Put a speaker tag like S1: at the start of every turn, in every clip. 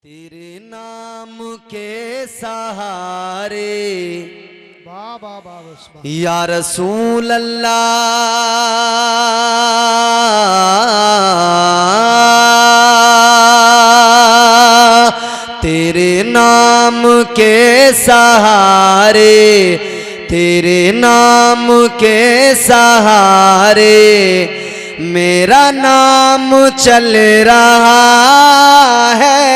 S1: तेरे नाम के सहारे या रसूल अल्लाह, तेरे नाम के सहारे, तेरे नाम के सहारे मेरा नाम चल रहा है।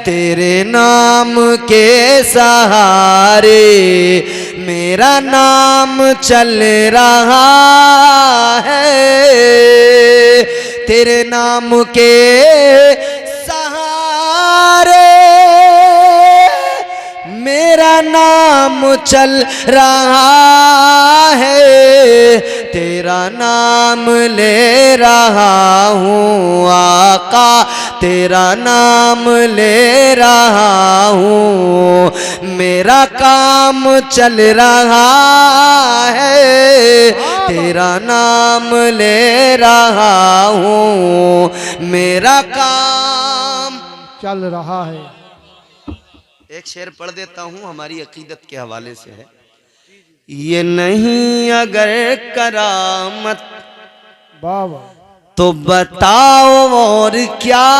S1: तेरे नाम के सहारे मेरा नाम चल रहा है। तेरे नाम के सहारे मेरा नाम चल रहा है। तेरा नाम ले रहा हूँ आका, तेरा नाम ले रहा हूँ, मेरा काम चल रहा है। तेरा नाम ले रहा हूँ, मेरा काम
S2: चल रहा है।
S1: एक शेर पढ़ देता हूँ, हमारी अकीदत के हवाले से है। ये नहीं अगर करामत
S2: बाबा
S1: तो बताओ और क्या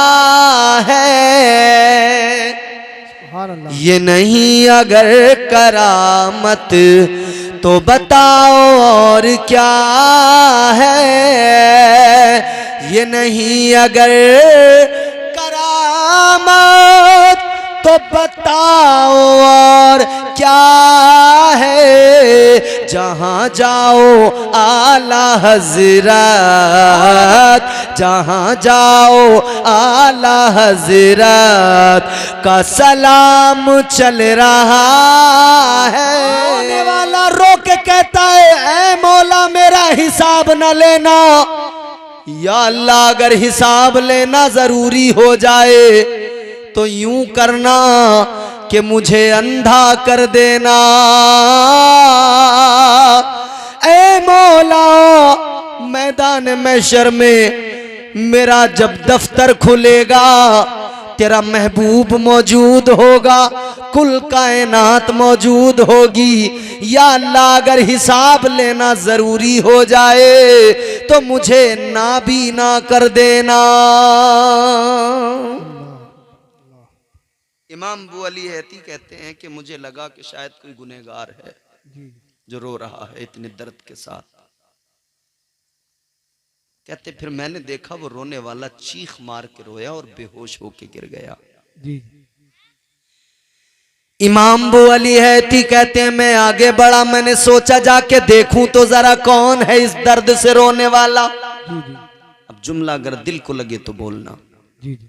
S1: है।
S2: सुभान अल्लाह।
S1: ये नहीं अगर करामत तो बताओ और क्या है। ये नहीं अगर करामत तो बताओ और क्या है। जहाँ जाओ आला हजरत, जहाँ जाओ आला हजरत का सलाम चल रहा है। रोने वाला रो के कहता है ऐ मौला मेरा हिसाब न लेना। या अल्लाह अगर हिसाब लेना जरूरी हो जाए तो यूं करना कि मुझे अंधा कर देना। ऐ मौला मैदान महशर में मेरा जब दफ्तर खुलेगा तेरा महबूब मौजूद होगा, कुल कायनात मौजूद होगी। या अल्लाह अगर हिसाब लेना जरूरी हो जाए तो मुझे नाबीना कर देना। इमाम अबू अली हैती कहते हैं कि मुझे लगा कि शायद कोई गुनहगार है जो रो रहा है इतने दर्द के साथ। कहते फिर मैंने देखा वो रोने वाला चीख मार के रोया और बेहोश होके गिर गया।
S2: जी
S1: इमाम अबू अली हैती कहते हैं मैं आगे बढ़ा, मैंने सोचा जाके देखूं तो जरा कौन है इस दर्द से रोने वाला।
S2: जी जी
S1: अब जुमला अगर दिल को लगे तो बोलना।
S2: जी जी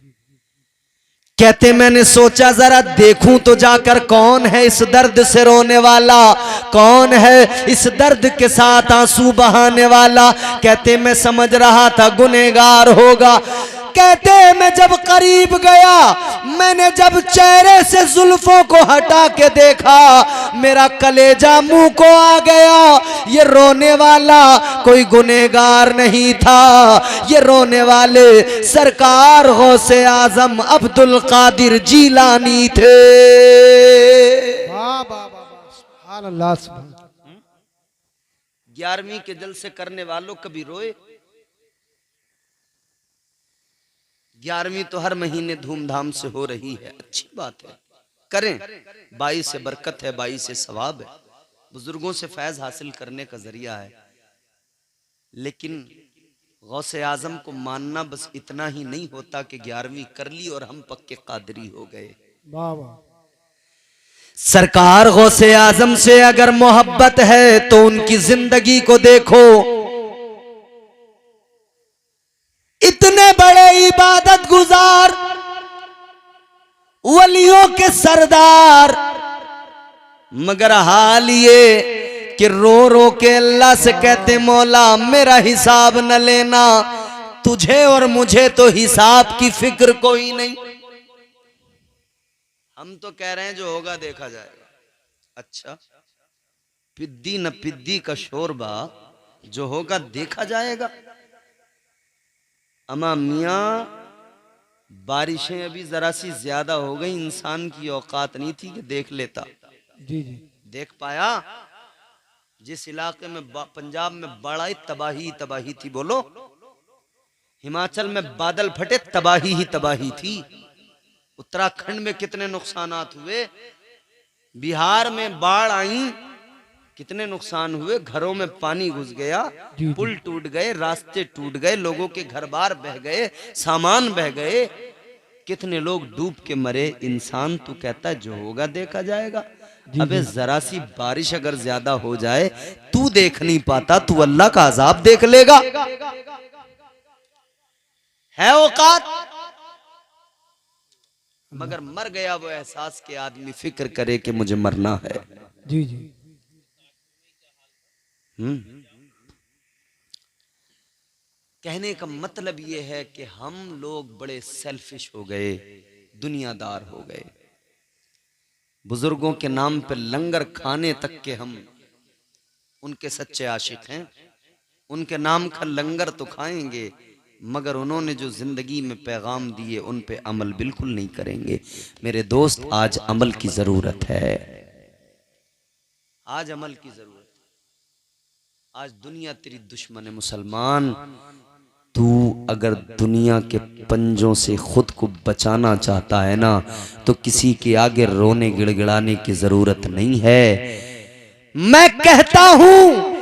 S1: कहते मैंने सोचा जरा देखूं तो जाकर कौन है इस दर्द से रोने वाला, कौन है इस दर्द के साथ आंसू बहाने वाला। कहते मैं समझ रहा था गुनहगार होगा। कहते मैं जब करीब गया, मैंने जब चेहरे से जुल्फों को हटा के देखा, मेरा कलेजा मुंह को आ गया। ये रोने वाला कोई गुनहगार नहीं था, ये रोने वाले सरकार गौसे आजम अब्दुल कादिर जीलानी थे।
S2: वाह वाह वाह सुभान अल्लाह सुभान।
S1: 11वीं के जलसे करने वालों कभी रोए? 11वीं तो हर महीने धूमधाम से हो रही है, अच्छी बात है, करें। 22 से बरकत है, 22 से सवाब है, बुजुर्गों से फैज हासिल करने का जरिया है। लेकिन गौसे आजम को मानना बस इतना ही नहीं होता कि 11वीं कर ली और हम पक्के कादरी हो गए।
S2: वाह वाह
S1: सरकार गौसे आजम से अगर मोहब्बत है तो उनकी जिंदगी को देखो। इतने बड़े इबादत गुजार वलियों के सरदार, मगर हाल ये कि रो रो के अल्लाह से कहते मौला मेरा हिसाब न लेना, तुझे और मुझे तो हिसाब की फिक्र कोई नहीं। हम तो कह रहे हैं जो होगा देखा जाएगा। अच्छा, पिद्दी न पिद्दी का शोरबा, जो होगा देखा जाएगा। अमा मियाँ बारिशें अभी जरा सी ज्यादा हो गई, इंसान की औकात नहीं थी कि देख लेता।
S2: जी जी
S1: देख पाया? जिस इलाके में पंजाब में बड़ा तबाही तबाही थी, बोलो। हिमाचल में बादल फटे, तबाही ही तबाही थी। उत्तराखंड में कितने नुकसानात हुए, बिहार में बाढ़ आई, कितने नुकसान हुए, घरों में पानी घुस गया,
S2: जी।
S1: पुल टूट गए, रास्ते टूट गए, लोगों के घर बार बह गए, सामान बह गए, कितने लोग डूब के मरे। इंसान तू कहता जो होगा देखा जाएगा।
S2: जी,
S1: अबे
S2: जी।
S1: जरा सी बारिश अगर ज्यादा हो जाए, तू देख नहीं पाता, तू अल्लाह का अजाब देख लेगा। है औकात? मगर मर गया वो एहसास के आदमी फिक्र करे कि मुझे मरना है।
S2: जी जी
S1: कहने का मतलब ये है कि हम लोग बड़े सेल्फिश हो गए, दुनियादार हो गए। बुजुर्गों के नाम पे लंगर खाने तक के हम उनके सच्चे आशिक हैं। उनके नाम का लंगर तो खाएंगे, मगर उन्होंने जो जिंदगी में पैगाम दिए उन पे अमल बिल्कुल नहीं करेंगे। मेरे दोस्त, आज अमल की जरूरत है। आज अमल की जरूरत है। आज दुनिया तेरी दुश्मन है मुसलमान। तू अगर दुनिया के पंजों से खुद को बचाना चाहता है ना, तो किसी के आगे रोने गिड़गिड़ाने की जरूरत नहीं है। मैं कहता हूं,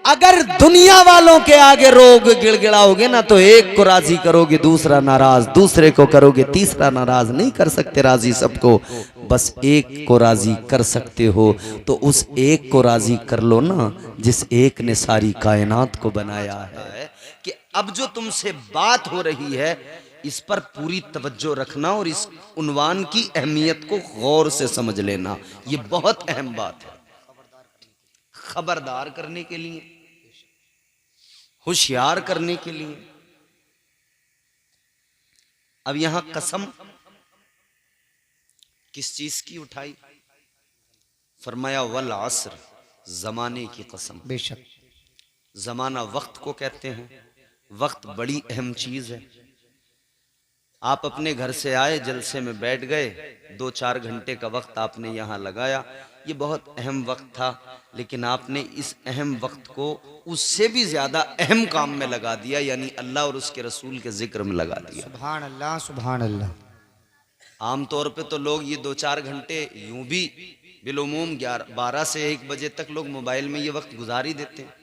S1: अगर दुनिया वालों के आगे रोग गिड़गिड़ाओगे ना, तो एक को राजी करोगे, दूसरा नाराज, दूसरे को करोगे, तीसरा नाराज। नहीं कर सकते राजी सबको, बस एक को राजी कर सकते हो। तो उस एक को राजी कर लो ना, जिस एक ने सारी कायनात को बनाया है। कि अब जो तुमसे बात हो रही है, इस पर पूरी तवज्जो रखना और इस उन्वान की अहमियत को गौर से समझ लेना। ये बहुत अहम बात है। खबरदार करने के लिए, होशियार करने के लिए। अब यहां कसम किस चीज की उठाई? फरमाया वल असर, जमाने की कसम।
S2: बेशक।
S1: जमाना वक्त को कहते हैं। वक्त बड़ी अहम चीज है। आप अपने घर से आए, जलसे में बैठ गए, 2-4 घंटे का वक्त आपने यहाँ लगाया, ये बहुत अहम वक्त था, लेकिन आपने इस अहम वक्त को उससे भी ज्यादा अहम काम में लगा दिया, यानी अल्लाह और उसके रसूल के जिक्र में लगा दिया।
S2: सुभान अल्लाह, सुभान अल्लाह।
S1: आमतौर पे तो लोग ये 2-4 घंटे यूं भी बिलुमूम 12 से 1 बजे तक लोग मोबाइल में ये वक्त गुजार ही देते हैं,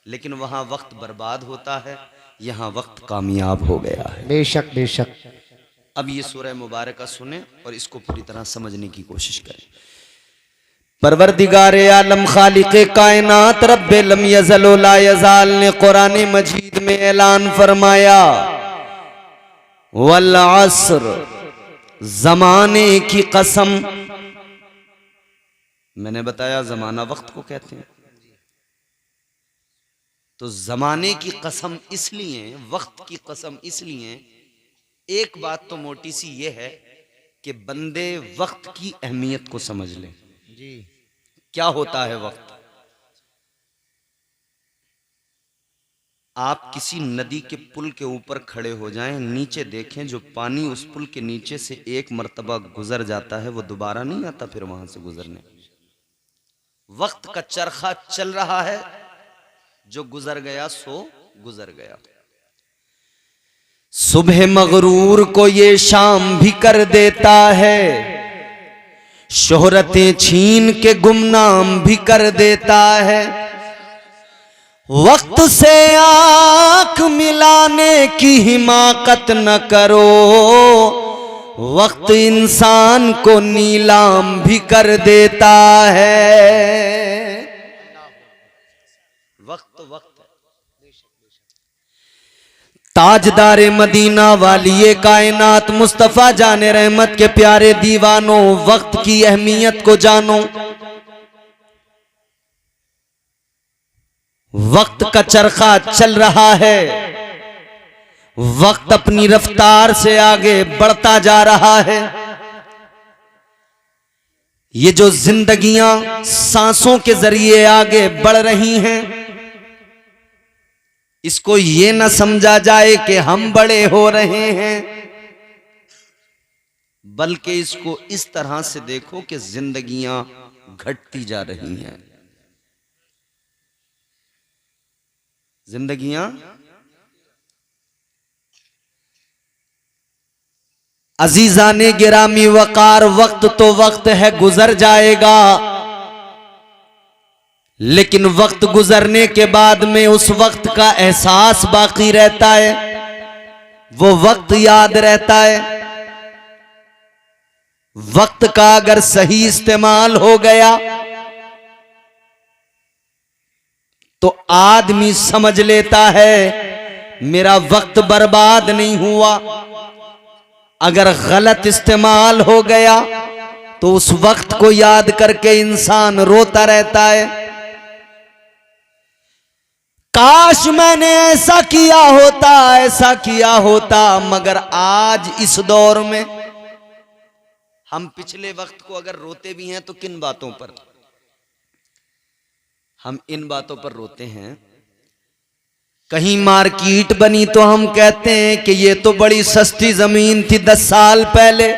S1: लेकिन वहाँ वक्त बर्बाद होता है, यहाँ वक्त कामयाब हो गया है।
S2: बेशक बेशक।
S1: अब ये सूरह मुबारका सुने और इसको पूरी तरह समझने की कोशिश करें। परवरदिगारे आलम खालिक़े कायनात रब्बे लम यज़ल व ला यज़ाल ने कुरान मजीद में ऐलान फरमाया, वल अस्र, जमाने की कसम। मैंने बताया जमाना वक्त को कहते हैं। तो जमाने की कसम इसलिए, वक्त की कसम इसलिए, एक बात तो मोटी सी ये है कि बंदे वक्त की अहमियत को समझ ले।
S2: जी।
S1: क्या होता है वक्त? आप किसी नदी के पुल के ऊपर खड़े हो जाएं, नीचे देखें, जो पानी उस पुल के नीचे से एक मर्तबा गुजर जाता है वो दोबारा नहीं आता फिर वहां से गुजरने। वक्त का चरखा चल रहा है, जो गुजर गया सो गुजर गया। सुबह मगरूर को ये शाम भी कर देता है, शोहरतें छीन के गुमनाम भी कर देता है। वक्त से आंख मिलाने की हिमाकत न करो, वक्त इंसान को नीलाम भी कर देता है। वक्त वक्त ताजदारे मदीना वालिए कायनात मुस्तफा जाने रहमत के प्यारे दीवानों, वक्त की अहमियत को जानो। वक्त का चरखा चल रहा है, वक्त अपनी रफ्तार से आगे बढ़ता जा रहा है। ये जो जिंदगियां सांसों के जरिए आगे बढ़ रही हैं, इसको ये न समझा जाए कि हम बड़े हो रहे हैं। बल्कि इसको इस तरह से देखो कि जिंदगियां घटती जा रही हैं, जिंदगियां अजीजाने गिरामी वकार, वक्त तो वक्त है गुजर जाएगा, लेकिन वक्त गुजरने के बाद में उस वक्त का एहसास बाकी रहता है, वो वक्त याद रहता है। वक्त का अगर सही इस्तेमाल हो गया तो आदमी समझ लेता है मेरा वक्त बर्बाद नहीं हुआ। अगर गलत इस्तेमाल हो गया तो उस वक्त को याद करके इंसान रोता रहता है, काश मैंने ऐसा किया होता, ऐसा किया होता। मगर आज इस दौर में हम पिछले वक्त को अगर रोते भी हैं तो किन बातों पर? हम इन बातों पर रोते हैं, कहीं मार्केट बनी तो हम कहते हैं कि ये तो बड़ी सस्ती जमीन थी 10 साल पहले,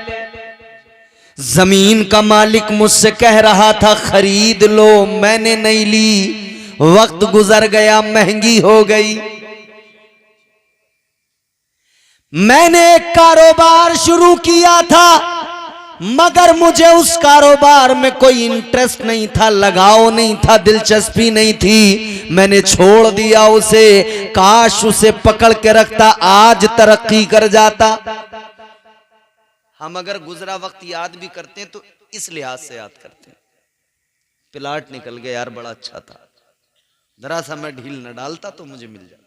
S1: जमीन का मालिक मुझसे कह रहा था खरीद लो, मैंने नहीं ली, वक्त गुजर गया, महंगी हो गई। मैंने एक कारोबार शुरू किया था मगर मुझे उस कारोबार में कोई इंटरेस्ट नहीं था, लगाव नहीं था, दिलचस्पी नहीं थी, मैंने छोड़ दिया उसे। काश उसे पकड़ के रखता, आज तरक्की कर जाता। हम अगर गुजरा वक्त याद भी करते हैं तो इस लिहाज से याद करते हैं, प्लाट निकल गया यार, बड़ा अच्छा था, जरा सा मैं ढील न डालता तो मुझे मिल जाता।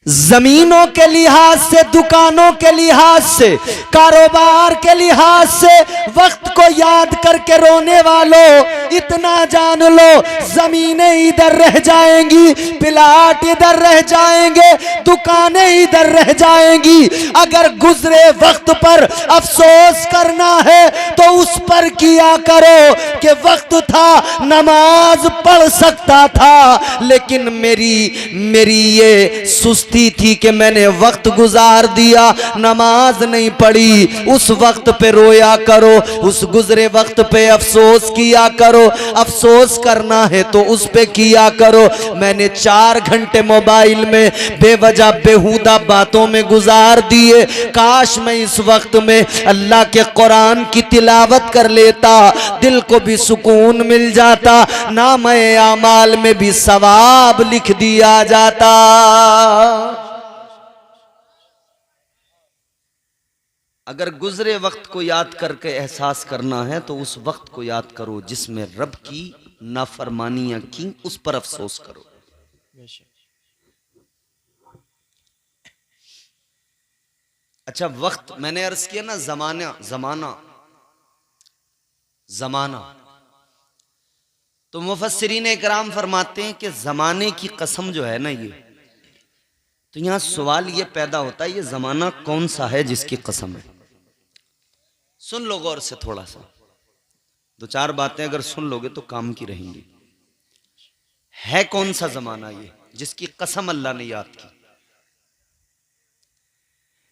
S1: जमीनों के लिहाज से, दुकानों के लिहाज से, कारोबार के लिहाज से वक्त को याद करके रोने वालों, इतना जान लो जमीनें इधर रह जाएंगी, प्लाट इधर रह जाएंगे, दुकानें इधर रह जाएंगी। अगर गुजरे वक्त पर अफसोस करना है तो उस पर किया करो कि वक्त था, नमाज पढ़ सकता था, लेकिन मेरी ये सुस्ती थी कि मैंने वक्त गुजार दिया, नमाज नहीं पढ़ी। उस वक्त पे रोया करो, उस गुजरे वक्त पे अफसोस किया करो। अफसोस करना है तो उस पे किया करो। मैंने 4 घंटे मोबाइल में बेवजह बेहुदा बातों में गुजार दिए, काश मैं इस वक्त में अल्लाह के कुरान की तिलावत कर लेता, दिल को भी सुकून मिल जाता, नामे आमाल में भी सवाब लिख दिया जाता। अगर गुजरे वक्त को याद करके एहसास करना है तो उस वक्त को याद करो जिसमें रब की नाफरमानियां की, उस पर अफसोस करो। अच्छा, वक्त मैंने अर्ज किया ना, जमाना, तो मुफस्सिरीन इकराम फरमाते हैं कि जमाने की कसम जो है ना, ये तो यहां सवाल ये पैदा होता है, ये जमाना कौन सा है जिसकी कसम है? सुन लो गौर से, थोड़ा सा 2-4 बातें अगर सुन लोगे तो काम की रहेंगी। है कौन सा जमाना ये जिसकी कसम अल्लाह ने याद की?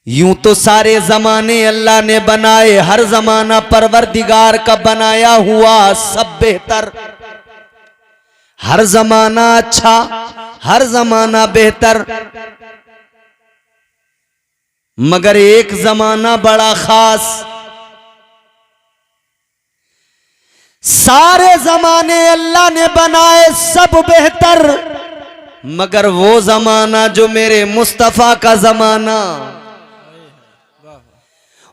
S1: यूं तो सारे जमाने अल्लाह ने बनाए, हर जमाना परवरदिगार का बनाया हुआ सब बेहतर, हर जमाना अच्छा, हर जमाना बेहतर, मगर एक जमाना बड़ा खास। सारे जमाने अल्लाह ने बनाए सब बेहतर, मगर वो जमाना जो मेरे मुस्तफा का जमाना,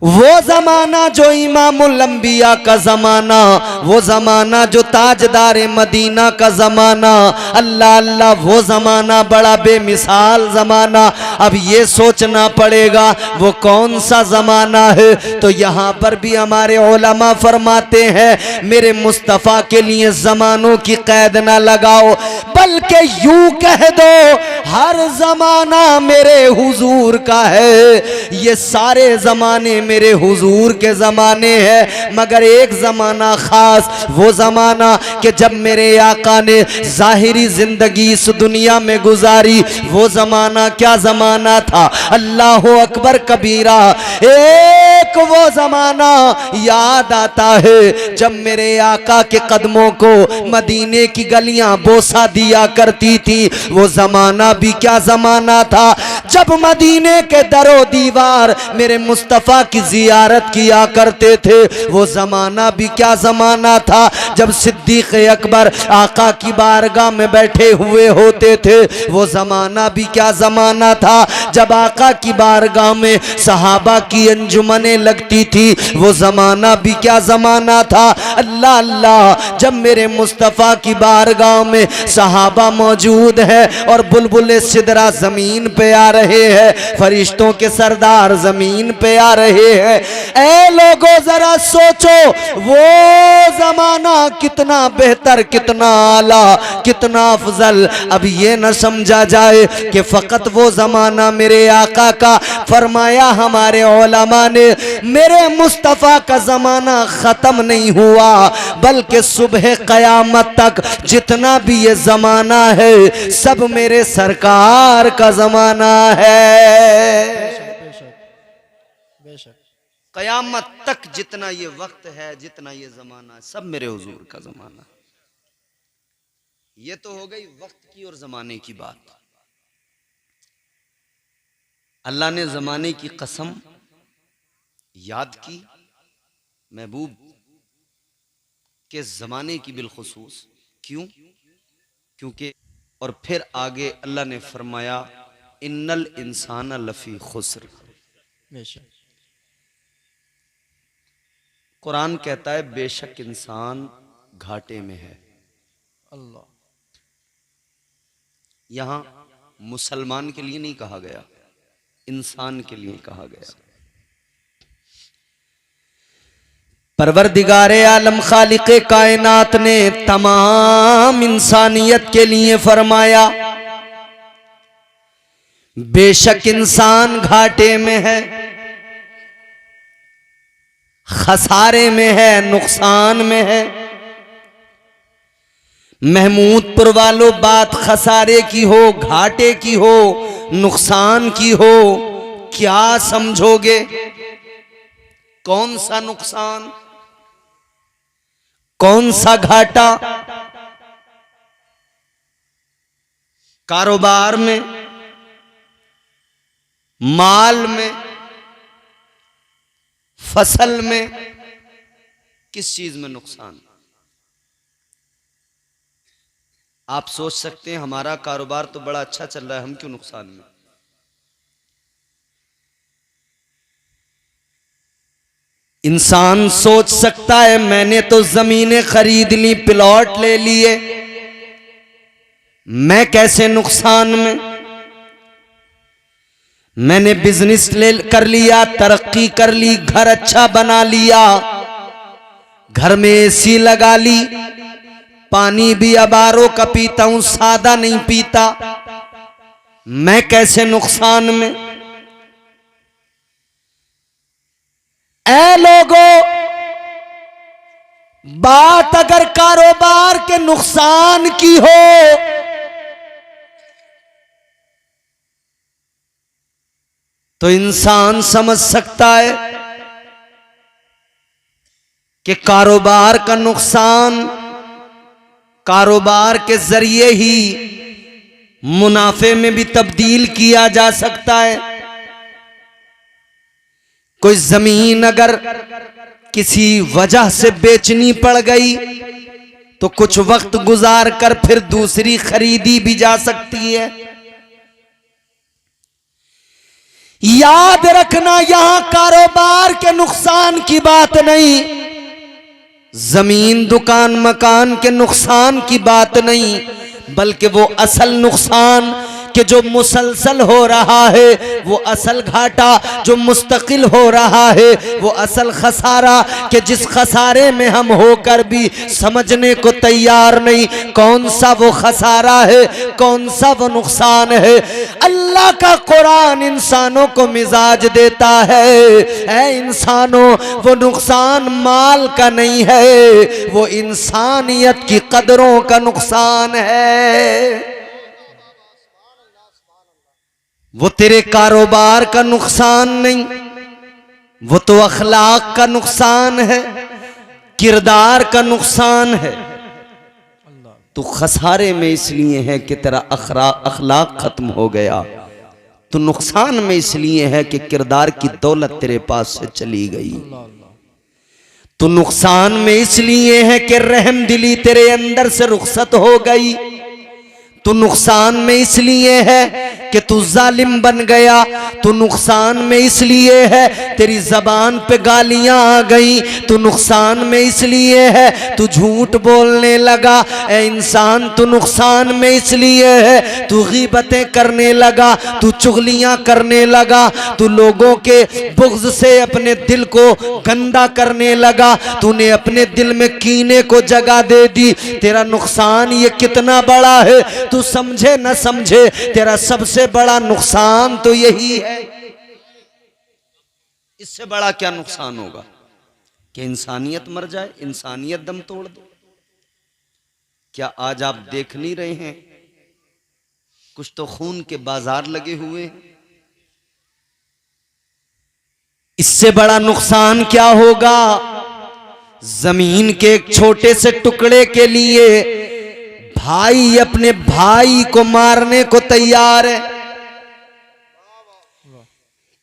S1: वो जमाना जो इमामुल अंबिया का जमाना, वो जमाना जो ताजदार मदीना का जमाना, अल्लाह अल्लाह, वो जमाना बड़ा बेमिसाल जमाना। अब ये सोचना पड़ेगा वो कौन सा जमाना है। तो यहाँ पर भी हमारे उलमा फरमाते हैं, मेरे मुस्तफ़ा के लिए जमानों की कैद ना लगाओ, बल्कि यूं कह दो हर जमाना मेरे हुजूर का है। ये सारे जमाने मेरे हुजूर के ज़माने हैं, मगर एक ज़माना ख़ास, वो ज़माना कि जब मेरे आका ने ज़ाहिरी ज़िंदगी इस दुनिया में गुजारी। वो ज़माना क्या ज़माना था? अल्लाह अकबर कबीरा। एक वो जमाना याद आता है जब मेरे आका के कदमों को मदीने की गलियां बोसा दिया करती थी। वो जमाना भी क्या जमाना था जब मदीने के दरो दीवार मेरे मुस्तफ़ा की जियारत किया करते थे। वो जमाना भी क्या जमाना था जब सिद्दीक अकबर आका की बारगाह में बैठे हुए होते थे। वो जमाना भी क्या जमाना था जब आका की बारगाह में सहाबा की अंजुमनें लगती थी। वो जमाना भी क्या जमाना था अल्लाह अल्लाह जब मेरे मुस्तफ़ा की बारगाह में सहाबा मौजूद है और बुलबुल सिदरा जमीन पे आ रहे हैं, फरिश्तों के सरदार जमीन पे आ रहे हैं। ऐ लोगों जरा सोचो वो जमाना कितना बेहतर, कितना आला, कितना अफजल। अब ये न समझा जाए कि फकत वो जमाना मेरे आका का, फरमाया हमारे उलमा ने मेरे मुस्तफ़ा का जमाना खत्म नहीं हुआ बल्कि सुबह कयामत तक जितना भी ये जमाना है सब मेरे सरकार का जमाना है। कयामत तक जितना ये वक्त है, जितना ये जमाना है, सब मेरे हुजूर का जमाना। ये तो हो गई वक्त की और जमाने की बात। अल्लाह ने जमाने की कसम याद की महबूब के जमाने की बिलखुसूस। क्यों? क्योंकि और फिर आगे अल्लाह ने फरमाया इन्नल इंसान लफी खुस्र। कुरान कहता है बेशक इंसान घाटे में है। अल्लाह यहां मुसलमान के लिए नहीं कहा गया, इंसान के लिए कहा गया। परवरदिगारे आलम खालिक़े कायनात ने तमाम इंसानियत के लिए फरमाया बेशक इंसान घाटे में है, खसारे में है, नुकसान में है। महमूदपुर वालों बात खसारे की हो, घाटे की हो, नुकसान की हो, क्या समझोगे? कौन सा नुकसान, कौन सा घाटा? कारोबार में, माल में, फसल में, किस चीज में नुकसान? आप सोच सकते हैं हमारा कारोबार तो बड़ा अच्छा चल रहा है, हम क्यों नुकसान में? इंसान सोच सकता है मैंने तो जमीनें खरीद ली, प्लॉट ले लिए, मैं कैसे नुकसान में? मैंने बिजनेस ले कर लिया, तरक्की कर ली, घर अच्छा बना लिया, घर में एसी लगा ली, पानी भी अब आरओ का पीता हूं, सादा नहीं पीता, मैं कैसे नुकसान में? ऐ लोगों, बात अगर कारोबार के नुकसान की हो तो इंसान समझ सकता है कि कारोबार का नुकसान कारोबार के जरिए ही मुनाफे में भी तब्दील किया जा सकता है। कोई जमीन अगर किसी वजह से बेचनी पड़ गई तो कुछ वक्त गुजार कर फिर दूसरी खरीदी भी जा सकती है। याद रखना यहां कारोबार के नुकसान की बात नहीं, जमीन दुकान मकान के नुकसान की बात नहीं, बल्कि वो असल नुकसान कि जो मुसलसल हो रहा है, वो असल घाटा जो मुस्तकिल हो रहा है, वो असल खसारा कि जिस खसारे में हम होकर भी समझने को तैयार नहीं कौन सा वो खसारा है, कौन सा वो नुकसान है। अल्लाह का कुरान इंसानों को मिजाज देता है, ऐ इंसानों वो नुकसान माल का नहीं है, वो इंसानियत की कदरों का नुकसान है। वो तेरे कारोबार का नुकसान नहीं, वो तो अखलाक का नुकसान है, किरदार का नुकसान है। तू खसारे में इसलिए है कि तेरा अखलाक खत्म हो गया। तो नुकसान में इसलिए है कि किरदार की दौलत तेरे पास से चली गई। तो नुकसान में इसलिए है कि रहम दिली तेरे अंदर से रुखसत हो गई। तो नुकसान में इसलिए है कि तू जालिम बन गया। तो नुकसान में इसलिए है तेरी जबान पे गालियां आ गई। तो नुकसान में इसलिए है तू झूठ बोलने लगा। ए इंसान, तू नुकसान में इसलिए है तू गीबतें करने लगा, तू चुगलियां करने लगा, तू लोगों के बुग़्ज़ से अपने दिल को गंदा करने लगा। तूने अपने दिल में कीने को जगह दे दी। तेरा नुकसान ये कितना बड़ा है, तू समझे न समझे, तेरा सबसे बड़ा नुकसान तो यही है। इससे बड़ा क्या नुकसान होगा कि इंसानियत मर जाए, इंसानियत दम तोड़ दे। क्या आज आप देख नहीं रहे हैं, कुछ तो खून के बाजार लगे हुए हैं। इससे बड़ा नुकसान क्या होगा? जमीन के एक छोटे से टुकड़े के लिए भाई अपने भाई को मारने को तैयार है।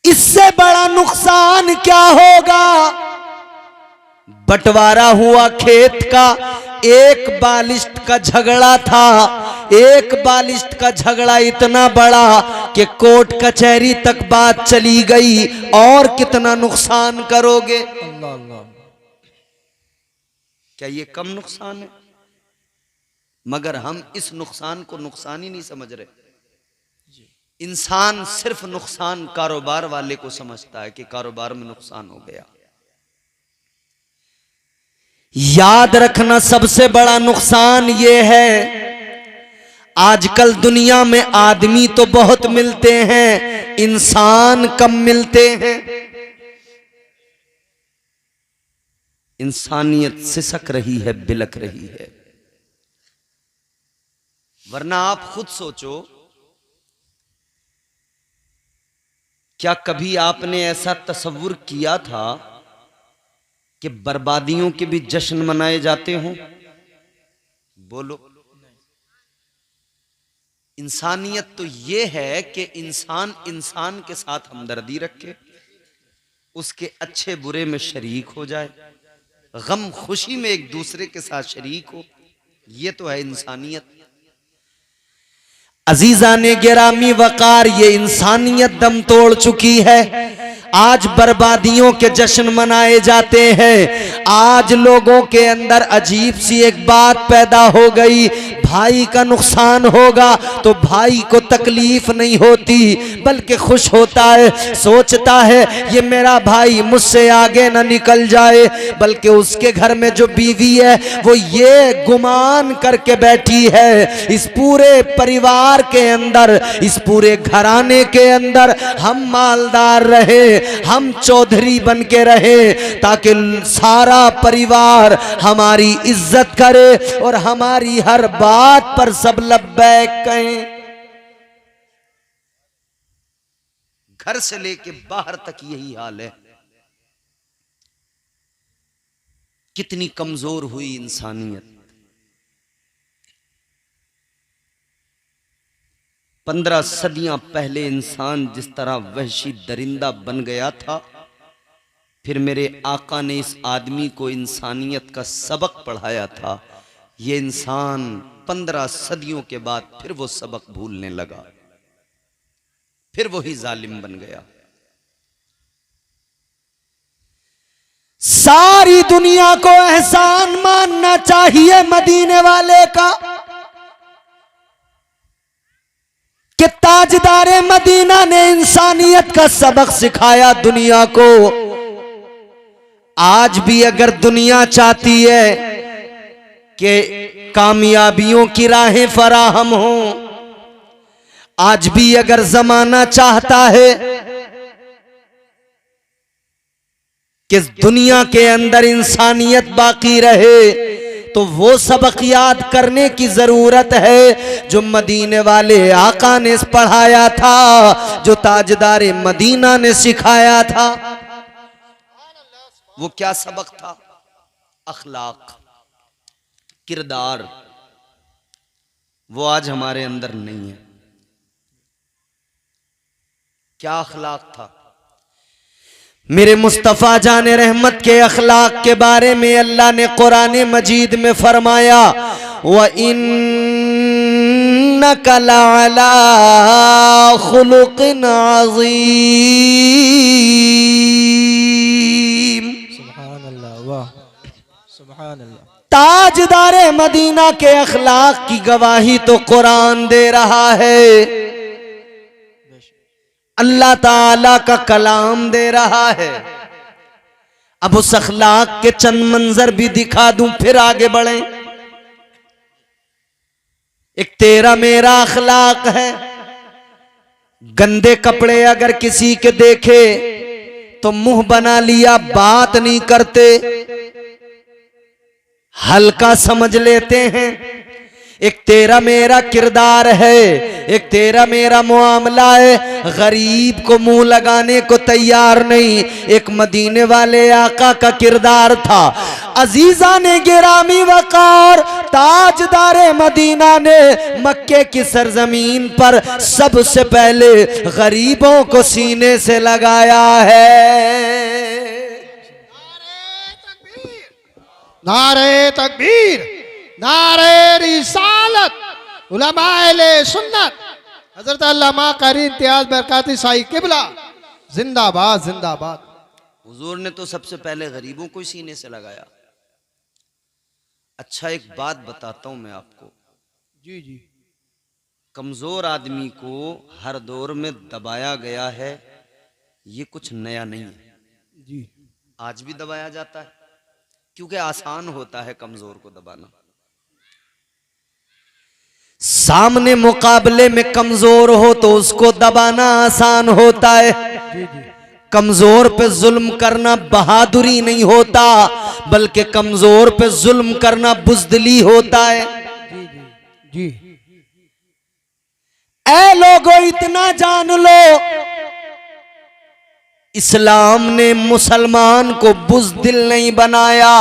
S1: इससे बड़ा नुकसान क्या होगा? बंटवारा हुआ खेत का, एक बालिश्त का झगड़ा था। एक बालिश्त का झगड़ा इतना बड़ा कि कोर्ट कचहरी तक बात चली गई। और कितना नुकसान करोगे? क्या ये कम नुकसान है? मगर हम इस नुकसान को नुकसान ही नहीं समझ रहे। इंसान सिर्फ नुकसान कारोबार वाले को समझता है कि कारोबार में नुकसान हो गया। याद रखना, सबसे बड़ा नुकसान यह है, आजकल दुनिया में आदमी तो बहुत मिलते हैं, इंसान कम मिलते हैं। इंसानियत सिसक रही है, बिलक रही है। वरना आप खुद सोचो, क्या कभी आपने ऐसा तसव्वुर किया था कि बर्बादियों के भी जश्न मनाए जाते हों? बोलो। इंसानियत तो यह है कि इंसान इंसान के साथ हमदर्दी रखे, उसके अच्छे बुरे में शरीक हो जाए, गम खुशी में एक दूसरे के साथ शरीक हो। यह तो है इंसानियत। अजीजा ने गिरामी वकार, ये इंसानियत दम तोड़ चुकी है। आज बर्बादियों के जश्न मनाए जाते हैं। आज लोगों के अंदर अजीब सी एक बात पैदा हो गई, भाई का नुकसान होगा तो भाई को तकलीफ नहीं होती बल्कि खुश होता है, सोचता है ये मेरा भाई मुझसे आगे ना निकल जाए। बल्कि उसके घर में जो बीवी है वो ये गुमान करके बैठी है, इस पूरे परिवार के अंदर, इस पूरे घराने के अंदर हम मालदार रहे, हम चौधरी बन के रहे, ताकि सारा परिवार हमारी इज्जत करे और हमारी हर बात पर सब लब्बैक कहें। घर से लेके बाहर तक यही हाल है। कितनी कमजोर हुई इंसानियत। 15 सदियां पहले इंसान जिस तरह वहशी दरिंदा बन गया था, फिर मेरे आका ने इस आदमी को इंसानियत का सबक पढ़ाया था। ये इंसान 15 सदियों के बाद फिर वो सबक भूलने लगा, फिर वही जालिम बन गया। सारी दुनिया को एहसान मानना चाहिए मदीने वाले का कि ताजदारे मदीना ने इंसानियत का सबक सिखाया दुनिया को। आज भी अगर दुनिया चाहती है कि कामयाबियों की राहें फराहम हो, आज भी अगर जमाना चाहता है कि दुनिया के अंदर इंसानियत बाकी रहे, तो वो सबक याद करने की जरूरत है जो मदीने वाले आका ने पढ़ाया था, जो ताजदारे मदीना ने सिखाया था। वो क्या सबक था? अखलाक, किरदार। वो आज हमारे अंदर नहीं है। क्या अखलाक था? मेरे मुस्तफ़ा जाने रहमत के अखलाक के बारे में अल्लाह ने कुरान मजीद में फरमाया, व इन्नका लअला खुलुक़िन अज़ीम।
S2: सुभान अल्लाह, वाह, सुभान अल्लाह।
S1: ताजदारे मदीना के अखलाक की गवाही तो कुरान दे रहा है, अल्लाह ताला का कलाम दे रहा है। अब उस अखलाक के चंद मंजर भी दिखा दूं, फिर आगे बढ़े। एक तेरा मेरा अखलाक है। गंदे कपड़े अगर किसी के देखे तो मुंह बना लिया, बात नहीं करते, हल्का समझ लेते हैं। एक तेरा मेरा किरदार है, एक तेरा मेरा मुआमला है। गरीब को मुंह लगाने को तैयार नहीं। एक मदीने वाले आका का किरदार था। अजीजा ने गिरामी वकार ताजदारे मदीना ने मक्के की सरजमीन पर सबसे पहले गरीबों को सीने से लगाया है।
S3: नारे तकबीर, नारे रिसालत, उलमाए सुन्नत, हजरत अल्लामा कारी इम्तियाज बरकाती साई किबला जिंदाबाद जिंदाबाद।
S1: हुजूर ने तो सबसे पहले गरीबों को सीने से लगाया। अच्छा, एक बात बताता हूं मैं आपको।
S3: जी जी।
S1: कमजोर आदमी को हर दौर में दबाया गया है, ये कुछ नया नहीं है।
S3: जी।
S1: आज भी दबाया जाता है, क्योंकि आसान होता है कमजोर को दबाना। सामने मुकाबले में कमजोर हो तो उसको दबाना आसान होता है।
S3: जी जी।
S1: कमजोर पे जुल्म करना बहादुरी नहीं होता, बल्कि कमजोर पे जुल्म करना बुज़दिली होता है।
S3: जी जी।
S1: ऐ लोगों, इतना जान लो, इस्लाम ने मुसलमान को बुज़दिल नहीं बनाया।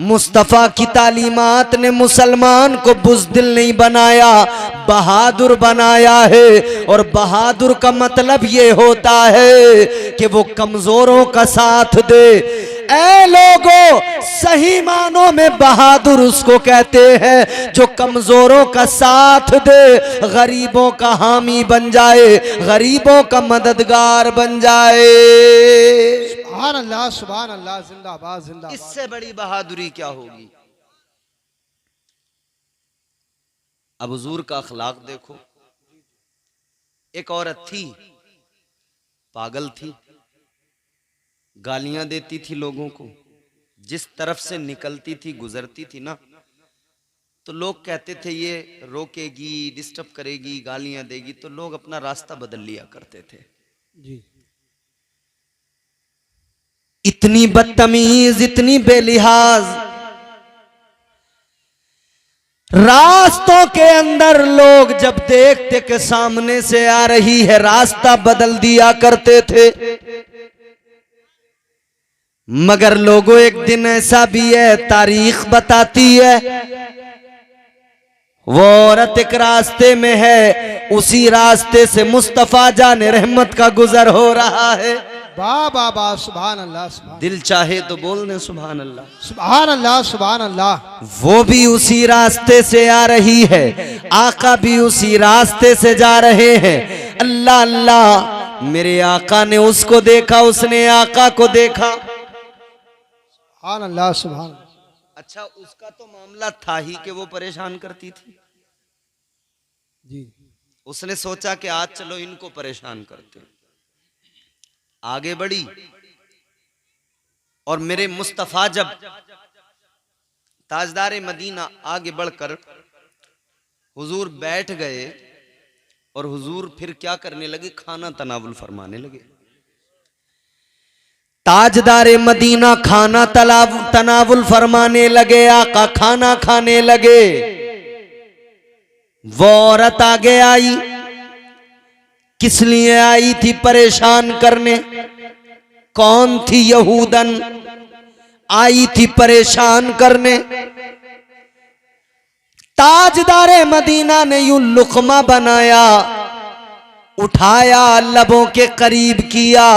S1: मुस्तफ़ा की तालीमात ने मुसलमान को बुज़दिल नहीं बनाया, बहादुर बनाया है। और बहादुर का मतलब ये होता है कि वो कमजोरों का साथ दे। ऐ लोगों, सही मानों में बहादुर उसको कहते हैं जो कमजोरों का साथ दे, गरीबों का हामी बन जाए, गरीबों का मददगार बन जाए।
S3: सुभान अल्लाह, सुभान अल्लाह, जिंदाबाद जिंदाबाद।
S1: इससे बड़ी बहादुरी क्या होगी? अब हुजूर का अखलाक देखो। एक औरत थी, पागल थी, गालियां देती थी लोगों को। जिस तरफ से निकलती थी, गुजरती थी ना, तो लोग कहते थे ये रोकेगी, डिस्टर्ब करेगी, गालियां देगी, तो लोग अपना रास्ता बदल लिया करते थे।
S3: जी।
S1: इतनी बदतमीज, इतनी बेलिहाज, रास्तों के अंदर लोग जब देखते कि सामने से आ रही है, रास्ता बदल दिया करते थे। मगर लोगों, एक दिन ऐसा भी है, तारीख बताती है, वो औरत एक रास्ते में है, उसी रास्ते से मुस्तफा जाने रहमत का गुजर हो रहा है।
S3: वाह वाह वाह, सुभान अल्लाह, सुभान।
S1: दिल चाहे तो बोल दे सुभान अल्लाह।
S3: सुभान अल्लाह, सुभान अल्लाह।
S1: वो भी उसी रास्ते से आ रही है, आका भी उसी रास्ते से जा रहे हैं। अल्लाह अल्लाह, मेरे आका ने उसको देखा, उसने आका को देखा।
S3: सुभान अल्लाह, सुभान।
S1: अच्छा, उसका तो मामला था ही कि वो परेशान करती थी।
S3: जी।
S1: उसने सोचा कि आज चलो इनको परेशान करते। आगे बढ़ी और मेरे मुस्तफा जब ताजदारे मदीना आगे बढ़कर हुजूर बैठ गए और हुजूर फिर क्या करने लगे, खाना तनावुल फरमाने लगे। ताजदारे मदीना खाना तनावुल फरमाने लगे, आका खाना खाने लगे। वो औरत आगे आई, किस लिए आई थी? परेशान करने। कौन थी? यहूदन। आई थी परेशान करने। ताजदारे मदीना ने यूं लुकमा बनाया, उठाया, लबों के करीब किया।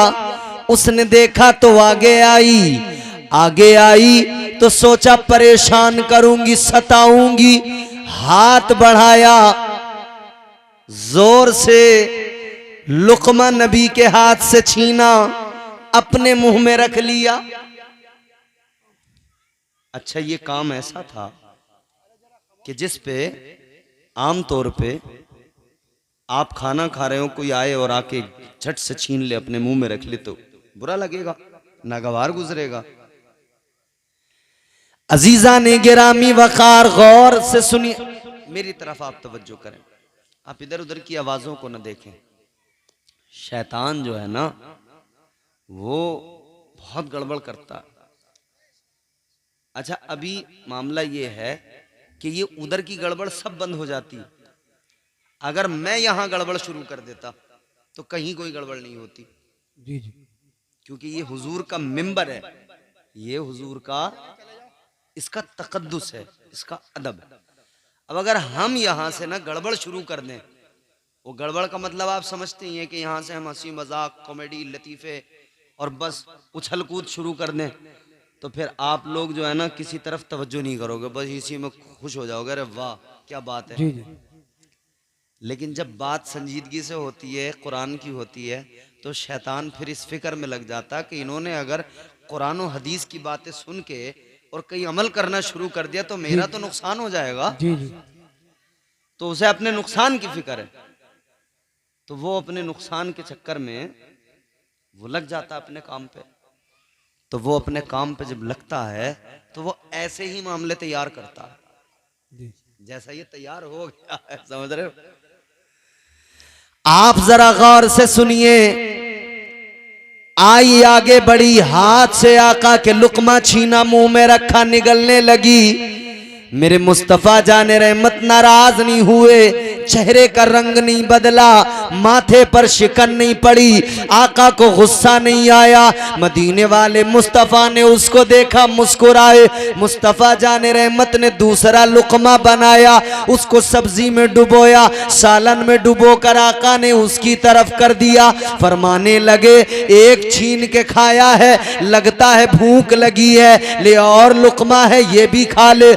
S1: उसने देखा तो आगे आई तो सोचा परेशान करूंगी, सताऊंगी। हाथ बढ़ाया, जोर से लुकमा नबी के हाथ से छीना, अपने मुंह में रख लिया। अच्छा, ये काम ऐसा था कि जिस पे आमतौर पे आप खाना खा रहे हो, कोई आए और आके झट से छीन ले, अपने मुंह में रख ले तो बुरा लगेगा, नागवार गुजरेगा। अजीजा ने गिरामी वकार, गौर से सुनिए, मेरी तरफ आप तवज्जो करें, आप इधर उधर की आवाजों को न देखें। शैतान जो है ना, वो बहुत गड़बड़ करता है। अच्छा, अभी मामला ये है कि ये उधर की गड़बड़ सब बंद हो जाती। अगर मैं यहां गड़बड़ शुरू कर देता तो कहीं कोई गड़बड़ नहीं होती।
S2: जी जी।
S1: क्योंकि ये हुजूर का मिंबर है, ये हुजूर का, इसका तकद्दुस है, इसका अदब है। अब अगर हम यहां से ना गड़बड़ शुरू कर दें, वो गड़बड़ का मतलब आप समझते ही हैं कि यहां से हम हंसी मजाक, कॉमेडी, लतीफे और बस उछल कूद शुरू कर दें, तो फिर आप लोग जो है ना किसी तरफ तवज्जो नहीं करोगे, बस इसी में खुश हो जाओगे, अरे वाह क्या बात है।
S2: जी जी।
S1: लेकिन जब बात संजीदगी से होती है, कुरान की होती है, तो शैतान फिर इस फिक्र में लग जाता कि इन्होंने अगर कुरान और हदीस की बातें सुन के और कई अमल करना शुरू कर दिया तो मेरा तो नुकसान हो जाएगा।
S2: जी जी।
S1: तो उसे अपने नुकसान की फिक्र है, तो वो अपने नुकसान के चक्कर में वो लग जाता अपने काम पे। तो वो अपने काम पे जब लगता है तो वो ऐसे ही मामले तैयार करता है जैसा ये तैयार हो गया है, समझ रहे हो। आप जरा गौर से सुनिए, आई आगे बढ़ी, हाथ से आका के लुकमा छीना, मुंह में रखा, निगलने लगी। मेरे मुस्तफा जाने रहमत नाराज नहीं हुए, चेहरे का रंग नहीं बदला, माथे पर शिकन नहीं पड़ी, आका को गुस्सा नहीं आया। मदीने वाले मुस्तफा ने उसको देखा, मुस्कुराए। मुस्तफा जाने रहमत ने दूसरा लुकमा बनाया, उसको सब्जी में डुबोया, सालन में डुबो कर आका ने उसकी तरफ कर दिया। फरमाने लगे, एक छीन के खाया है, लगता है भूख लगी है, ले और लुकमा है ये भी खा ले।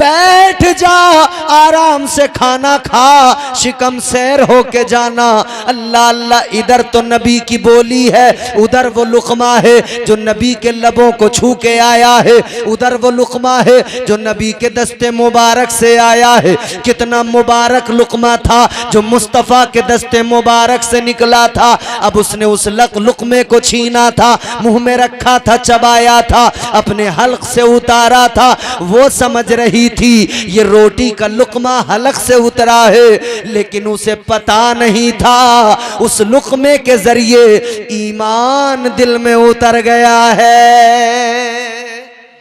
S1: बैठ जा, आराम से खाना खा, शिकम सैर होके जाना। अल्लाह अल्लाह, इधर तो नबी की बोली है, उधर वो लुकमा है जो नबी के लबों को छू के आया है, उधर वो लुकमा है जो नबी के दस्ते मुबारक से आया है। कितना मुबारक लुकमा था जो मुस्तफ़ा के दस्ते मुबारक से निकला था। अब उसने उस लुकमे को छीना था, मुंह में रखा था, चबाया था, अपने हल्क से उतारा था। वो समझ रही थी ये रोटी का लुकमा हलक से उतरा है, लेकिन उसे पता नहीं था उस लुकमे के जरिए ईमान दिल में उतर गया है।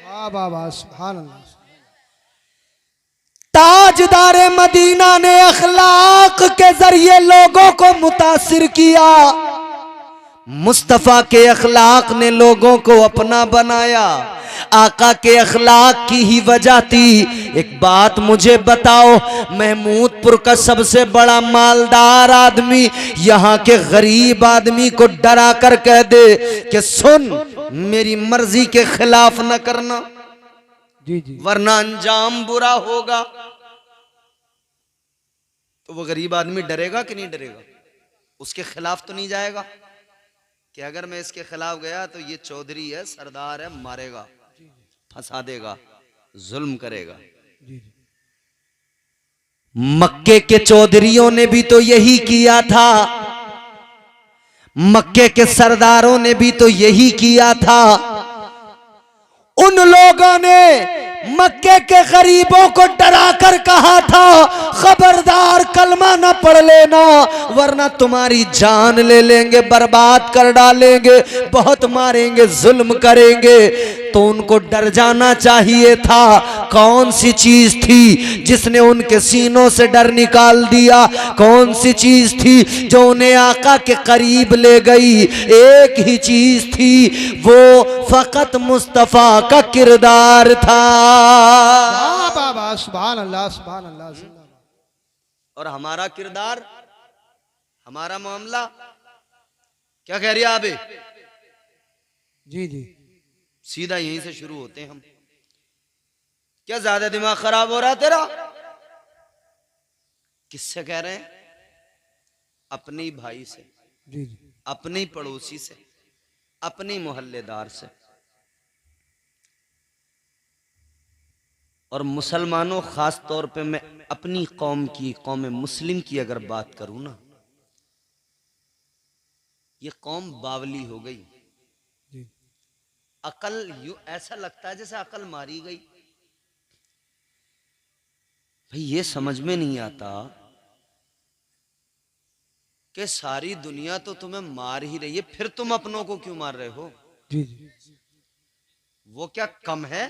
S3: वाह वाह वाह, सुभान अल्लाह।
S1: ताजदारे मदीना ने अखलाक के जरिए लोगों को मुतासिर किया। मुस्तफा के अखलाक ने लोगों को अपना बनाया। आका के अखलाक की ही वजह थी। एक बात मुझे बताओ, महमूदपुर का सबसे बड़ा मालदार आदमी यहाँ के गरीब आदमी को डरा कर कह दे कि सुन, मेरी मर्जी के खिलाफ न करना,
S2: जी जी,
S1: वरना अंजाम बुरा होगा, तो वो गरीब आदमी डरेगा कि नहीं डरेगा? उसके खिलाफ तो नहीं जाएगा कि अगर मैं इसके खिलाफ गया तो ये चौधरी है, सरदार है, मारेगा, फंसा देगा, जुल्म करेगा। मक्के के चौधरियों ने भी तो यही किया था, मक्के के सरदारों ने भी तो यही किया था। उन लोगों ने मक्के के गरीबों को डरा कर कहा था, खबरदार कलमा न पढ़ लेना वरना तुम्हारी जान ले लेंगे, बर्बाद कर डालेंगे, बहुत मारेंगे, जुल्म करेंगे। तो उनको डर जाना चाहिए था। कौन सी चीज थी जिसने उनके सीनों से डर निकाल दिया? कौन सी चीज थी जो उन्हें आका के करीब ले गई? एक ही चीज थी, वो फकत मुस्तफा का किरदार था।
S3: वाह वाह वाह, सुभान अल्लाह सुभान अल्लाह। जिंदाबाद।
S1: और हमारा किरदार, हमारा मामला क्या कह रही है आप?
S3: जी जी
S1: सीधा यहीं से शुरू होते हैं हम। क्या ज्यादा दिमाग खराब हो रहा है तेरा? किससे कह रहे हैं? अपने ही भाई से,
S3: जी जी
S1: अपने ही पड़ोसी से, अपने ही मोहल्लेदार से। और मुसलमानों, खास तौर पे मैं अपनी कौम की, कौम मुस्लिम की अगर बात करूं ना, ये कौम बावली हो गई।
S3: जी
S1: अकल यू ऐसा लगता है जैसे अकल मारी गई। भाई ये समझ में नहीं आता कि सारी दुनिया तो तुम्हें मार ही रही है, फिर तुम अपनों को क्यों मार रहे हो?
S3: जी जी
S1: वो क्या कम है?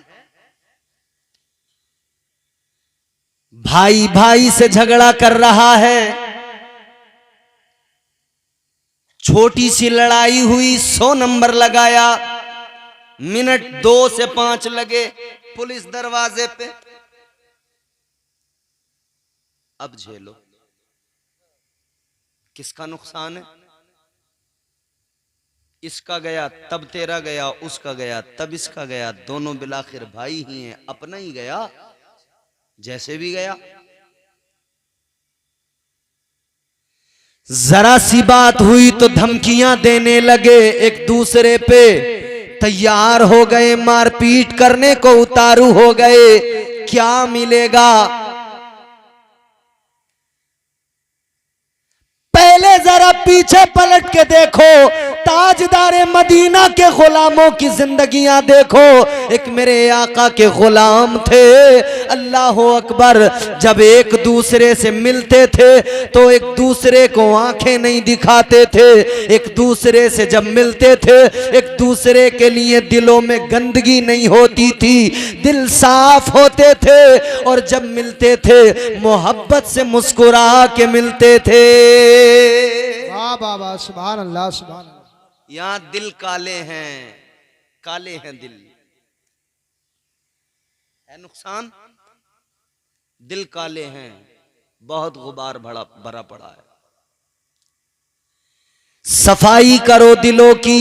S1: भाई भाई से झगड़ा कर रहा है, छोटी सी लड़ाई हुई, 100 नंबर लगाया, मिनट 2 से 5 लगे, पुलिस दरवाजे पे। अब झेलो, किसका नुकसान है? इसका गया तब तेरा गया, उसका गया तब इसका गया, दोनों बिलाखिर भाई ही हैं, अपना ही गया जैसे भी गया। जरा सी बात हुई तो धमकियां देने लगे, एक दूसरे पे तैयार हो गए, मारपीट करने को उतारू हो गए। क्या मिलेगा? पहले जरा पीछे पलट के देखो, ताजदारे मदीना के गुलामों की जिंदगियां देखो। एक मेरे आका के गुलाम थे, अल्लाह अकबर, जब एक दूसरे से मिलते थे तो एक दूसरे को आंखें नहीं दिखाते थे। एक दूसरे से जब मिलते थे, एक दूसरे के लिए दिलों में गंदगी नहीं होती थी, दिल साफ होते थे। और जब मिलते थे मोहब्बत से मुस्कुरा के मिलते थे।
S3: वाह वाह वाह, सुभान अल्लाह सुभान अल्लाह।
S1: यहां दिल काले हैं, काले हैं दिल, है नुकसान। दिल काले हैं, बहुत गुबार भरा पड़ा है। सफाई करो दिलों की,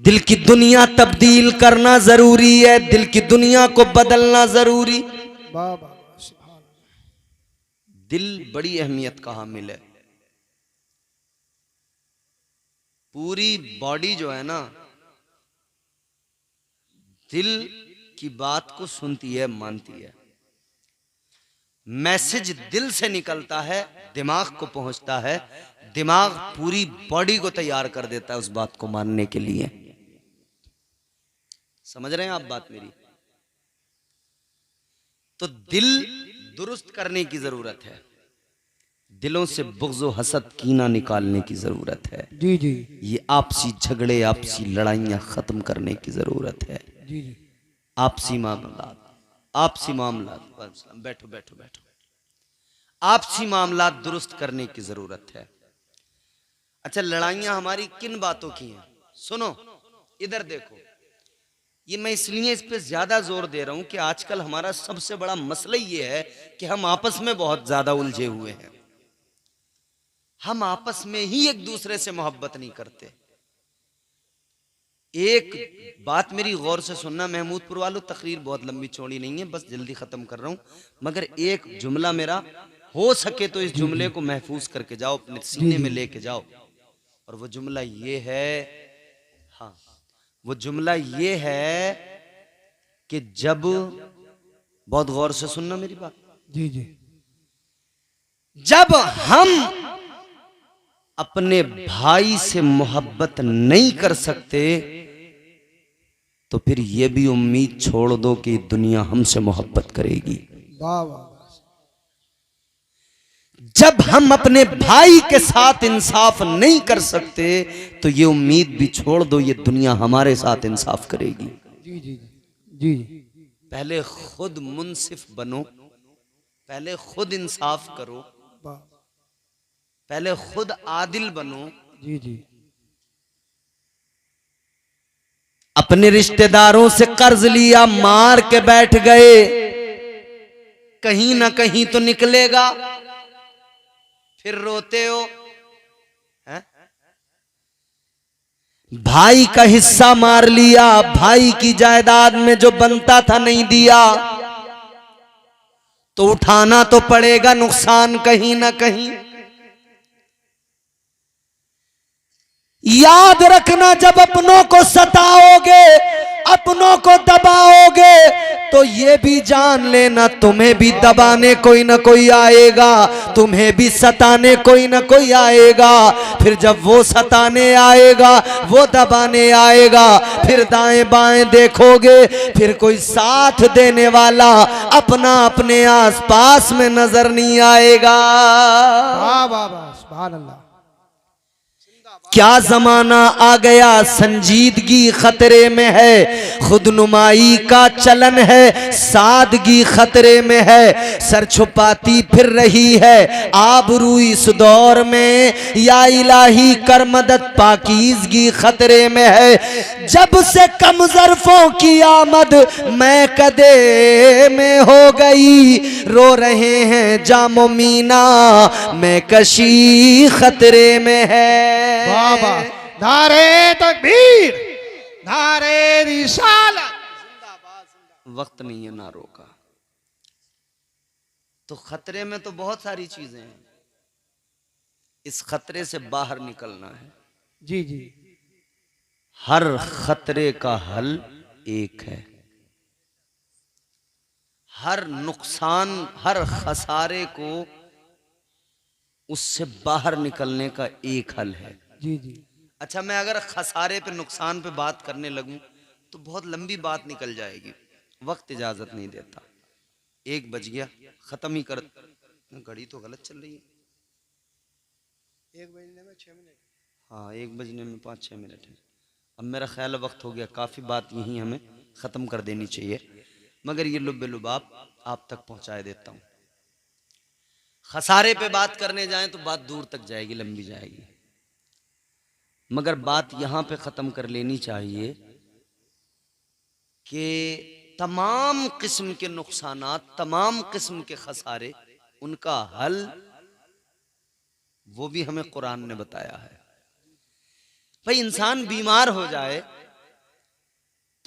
S1: दिल की दुनिया तब्दील करना जरूरी है, दिल की दुनिया को बदलना जरूरी।
S3: वाह वाह वाह, सुभान अल्लाह।
S1: दिल बड़ी अहमियत का हामिल है। पूरी बॉडी जो है ना, दिल की बात को सुनती है, मानती है। मैसेज दिल से निकलता है, दिमाग को पहुंचता है, दिमाग पूरी बॉडी को तैयार कर देता है उस बात को मानने के लिए। समझ रहे हैं आप बात मेरी? तो दिल दुरुस्त करने की जरूरत है, दिलों से बुग़्ज़ व हसद, कीना निकालने की जरूरत है।
S3: जी जी
S1: ये आपसी झगड़े, आपसी लड़ाइयां खत्म करने की जरूरत है।
S3: जी जी
S1: आपसी मामलात, आपसी मामलात, बैठो बैठो बैठो, आपसी मामलात दुरुस्त करने की जरूरत है। अच्छा, लड़ाइयां हमारी किन बातों की हैं? सुनो, इधर देखो। ये मैं इसलिए इस पे ज्यादा जोर दे रहा हूं कि आजकल हमारा सबसे बड़ा मसला ये है कि हम आपस में बहुत ज्यादा उलझे हुए हैं। हम आपस में ही एक दूसरे से मोहब्बत नहीं करते। एक बात मेरी गौर से सुनना महमूदपुर वालों, तकरीर बहुत लंबी चौड़ी नहीं है, बस जल्दी खत्म कर रहा हूं, मगर एक जुमला मेरा हो सके तो इस जुमले को महफूज करके जाओ, अपने सीने में लेके जाओ। और वो जुमला ये है, हाँ वो जुमला ये है कि जब, बहुत गौर से सुनना मेरी बात,
S3: जी जी
S1: जब हम अपने भाई से मोहब्बत नहीं कर सकते तो फिर ये भी उम्मीद छोड़ दो कि दुनिया हमसे मोहब्बत करेगी।
S3: वाह वाह।
S1: जब हम अपने भाई के साथ इंसाफ नहीं कर सकते तो ये उम्मीद भी छोड़ दो ये दुनिया हमारे साथ इंसाफ करेगी।
S3: जी जी जी जी।
S1: पहले खुद मुंसिफ बनो, पहले खुद इंसाफ करो,
S3: वाह।
S1: पहले खुद आदिल बनो।
S3: जी जी।
S1: अपने रिश्तेदारों से कर्ज लिया, मार के बैठ गए, कहीं ना कहीं तो निकलेगा, फिर रोते हो हैं? भाई का हिस्सा मार लिया, भाई की जायदाद में जो बनता था नहीं दिया, तो उठाना तो पड़ेगा नुकसान कहीं ना कहीं। याद रखना, जब अपनों को सताओगे, अपनों को दबाओगे, तो ये भी जान लेना तुम्हें भी दबाने कोई ना कोई आएगा, तुम्हें भी सताने कोई ना कोई आएगा। फिर जब वो सताने आएगा, वो दबाने आएगा, फिर दाएं बाएं देखोगे, फिर कोई साथ देने वाला अपना अपने आसपास में नजर नहीं आएगा।
S3: वाह वाह वाह। सुभान अल्लाह।
S1: क्या जमाना आ गया, संजीदगी खतरे में है, खुदनुमाई का चलन है, सादगी खतरे में है, सर छुपाती फिर रही है आबरू इस दौर में, या इलाही कर मदद पाकीज़गी खतरे में है। जब से कम ज़र्फ़ों की आमद मैं कदे में हो गई, रो रहे हैं जामो मीना मैं कशी खतरे में है।
S3: वाह वाह। नारे तकबीर, नारे रिसालत।
S1: वक्त नहीं है नारों का। तो खतरे में तो बहुत सारी चीजें हैं, इस खतरे से बाहर निकलना है।
S3: जी जी।
S1: हर खतरे का हल एक है, हर नुकसान, हर खसारे को उससे बाहर निकलने का एक हल है।
S3: जी जी।
S1: अच्छा, मैं अगर खसारे पे नुकसान पे बात करने लगूं तो बहुत लंबी बात निकल जाएगी, वक्त इजाजत नहीं देता। 1 बज गया, खत्म ही कर। घड़ी तो गलत चल रही है।
S3: 1 बजने में 6 मिनट।
S1: हाँ, 1 बजने में 5-6 मिनट है। अब मेरा ख्याल वक्त हो गया, काफ़ी बात यहीं हमें ख़त्म कर देनी चाहिए, मगर ये लुब्बे लुबाब आप तक पहुँचाए देता हूँ। खसारे पे बात करने जाएं तो बात दूर तक जाएगी, लंबी जाएगी, मगर बात यहाँ पे ख़त्म कर लेनी चाहिए कि तमाम किस्म के नुकसानात, तमाम किस्म के खसारे, उनका हल वो भी हमें कुरान ने बताया है। भाई, इंसान बीमार हो जाए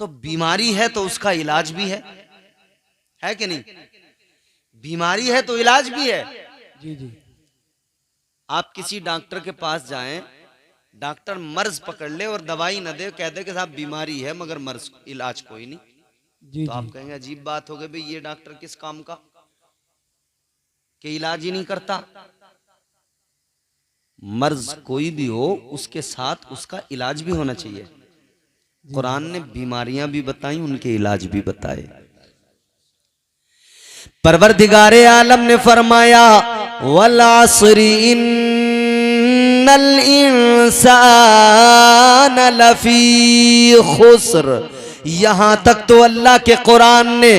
S1: तो बीमारी है तो उसका इलाज भी है कि नहीं? बीमारी है तो इलाज भी है।
S3: जी जी।
S1: आप किसी डॉक्टर के पास जाएं, डॉक्टर मर्ज पकड़ ले और दवाई न दे, कह दे कि साहब बीमारी है मगर मर्ज इलाज कोई नहीं,
S3: जी
S1: तो आप
S3: जी।
S1: कहेंगे अजीब बात हो गई, भाई ये डॉक्टर किस काम का कि इलाज ही नहीं करता। मर्ज कोई भी हो उसके साथ उसका इलाज भी होना चाहिए। कुरान ने बीमारियां भी बताई, उनके इलाज भी बताए। परवरदिगारे आलम ने फरमाया, वल अस्री इन्नल इंसान लफी खुस्र। यहां तक तो अल्लाह के कुरान ने